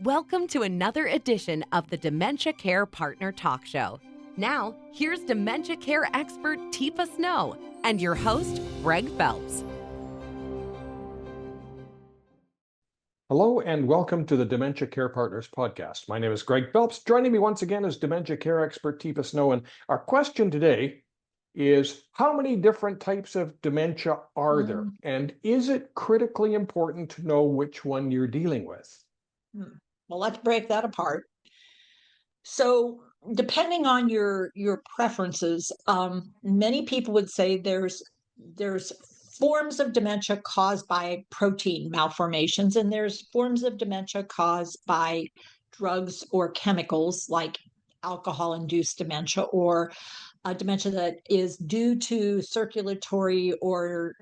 Welcome to another edition of the Dementia Care Partner Talk Show. Now, here's dementia care expert Teepa Snow and your host, Greg Phelps. Hello and welcome to the Dementia Care Partners podcast. My name is Greg Phelps. Joining me once again is dementia care expert Teepa Snow. And our question today is, how many different types of dementia are there? And is it critically important to know which one you're dealing with? Well, let's break that apart. So, depending on your preferences, many people would say there's forms of dementia caused by protein malformations, and there's forms of dementia caused by drugs or chemicals like alcohol-induced dementia, or dementia that is due to circulatory or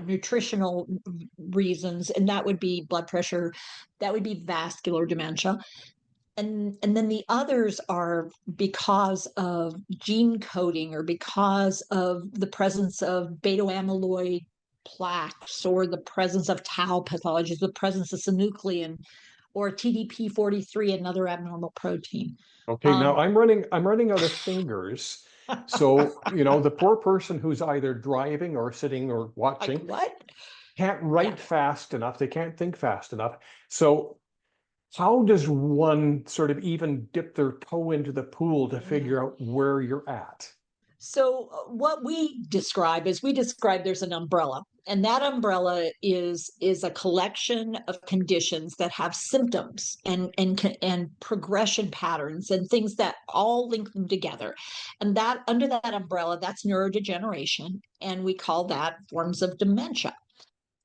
nutritional reasons, and that would be blood pressure, that would be vascular dementia. And then the others are because of gene coding or because of the presence of beta amyloid plaques or the presence of tau pathologies, the presence of synuclein or TDP-43, another abnormal protein. Okay, now I'm running out of fingers. So, the poor person who's either driving or sitting or watching can't write fast enough. They can't think fast enough. So how does one sort of even dip their toe into the pool to figure out where you're at? So what we describe there's an umbrella, and that umbrella is a collection of conditions that have symptoms and progression patterns and things that all link them together. And that under that umbrella, that's neurodegeneration, and we call that forms of dementia.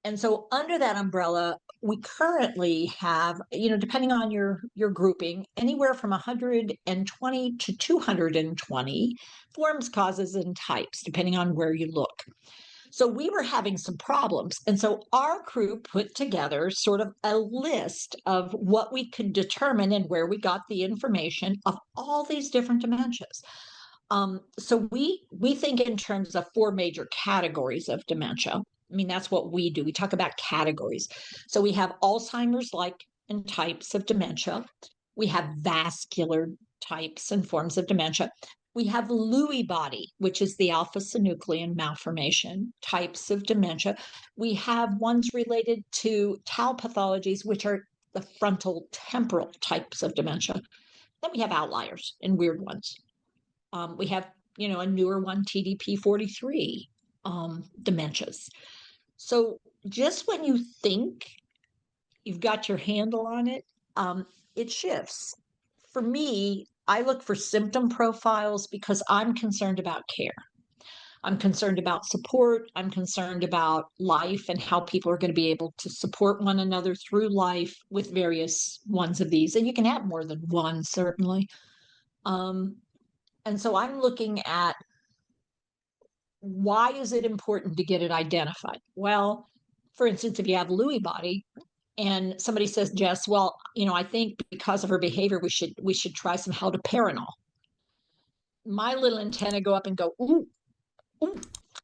And so under that umbrella, we currently have, depending on your grouping, anywhere from 120 to 220 forms, causes, and types, depending on where you look. So we were having some problems. And so our crew put together sort of a list of what we could determine and where we got the information of all these different dementias. So we think in terms of four major categories of dementia. I mean, that's what we do. We talk about categories. So we have Alzheimer's like and types of dementia. We have vascular types and forms of dementia. We have Lewy body, which is the alpha-synuclein malformation types of dementia. We have ones related to tau pathologies, which are the frontal temporal types of dementia. Then we have outliers and weird ones. We have, a newer one, TDP-43 dementias. So just when you think you've got your handle on it, it shifts. For me, I look for symptom profiles because I'm concerned about care. I'm concerned about support. I'm concerned about life and how people are going to be able to support one another through life with various ones of these. And you can have more than one, certainly. And so I'm looking at, why is it important to get it identified? Well, for instance, if you have Lewy body and somebody says, Jess, well, I think because of her behavior, we should try some haloperidol. My little antenna go up and go, ooh,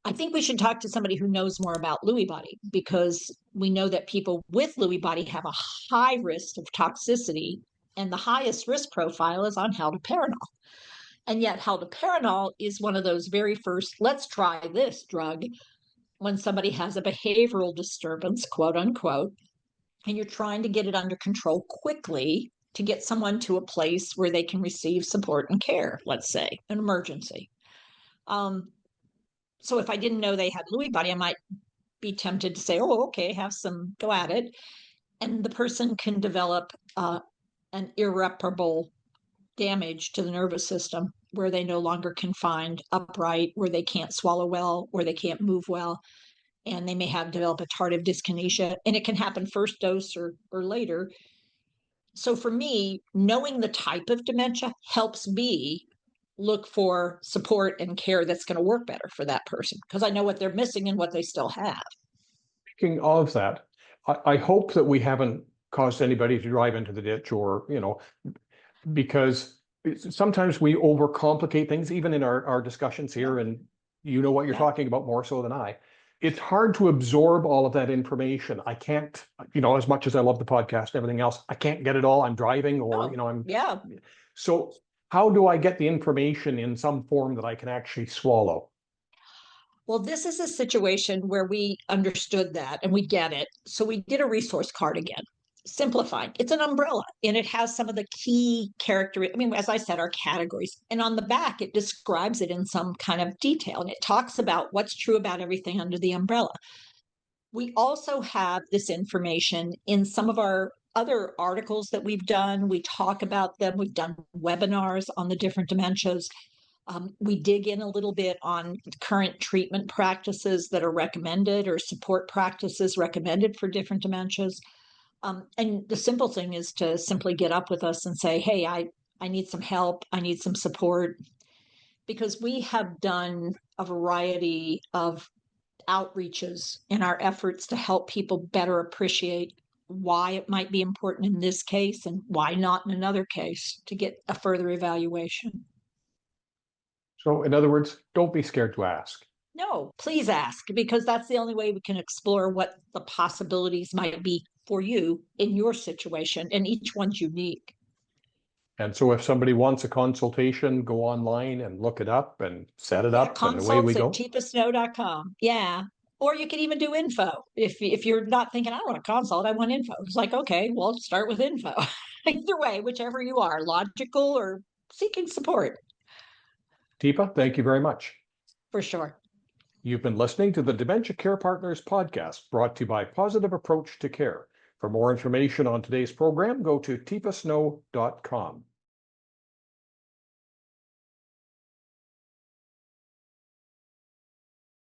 I think we should talk to somebody who knows more about Lewy body, because we know that people with Lewy body have a high risk of toxicity, and the highest risk profile is on haloperidol. And yet haloperidol is one of those very first, let's try this drug when somebody has a behavioral disturbance, quote unquote, and you're trying to get it under control quickly to get someone to a place where they can receive support and care, let's say, an emergency. So if I didn't know they had Lewy body, I might be tempted to say, oh, okay, go at it. And the person can develop an irreparable damage to the nervous system where they no longer can find upright, where they can't swallow well, or they can't move well, and they may develop a tardive dyskinesia, and it can happen first dose or later. So for me, knowing the type of dementia helps me look for support and care that's going to work better for that person, because I know what they're missing and what they still have. Speaking of that, I hope that we haven't caused anybody to drive into the ditch or, because sometimes we overcomplicate things, even in our discussions here, and you know what you're talking about more so than I. it's hard to absorb all of that information. I can't, as much as I love the podcast and everything else, I can't get it all. I'm driving or, Yeah. So how do I get the information in some form that I can actually swallow? Well, this is a situation where we understood that and we get it. So we did a resource card again, simplified. It's an umbrella and it has some of the key characteristics. I mean, as I said, our categories. And on the back, it describes it in some kind of detail and it talks about what's true about everything under the umbrella. We also have this information in some of our other articles that we've done. We talk about them. We've done webinars on the different dementias. We dig in a little bit on current treatment practices that are recommended or support practices recommended for different dementias. And the simple thing is to simply get up with us and say, hey, I need some help. I need some support. Because we have done a variety of outreaches in our efforts to help people better appreciate why it might be important in this case and why not in another case to get a further evaluation. So in other words, don't be scared to ask. No, please ask, because that's the only way we can explore what the possibilities might be for you in your situation, and each one's unique. And so if somebody wants a consultation, go online and look it up and set it up and away we go. Consults@teepasnow.com. Yeah. Or you can even do info. If you're not thinking, I want a consult, I want info. It's like, okay, well, start with info. Either way, whichever you are, logical or seeking support. Teepa, thank you very much. For sure. You've been listening to the Dementia Care Partners podcast, brought to you by Positive Approach to Care. For more information on today's program, go to teepasnow.com.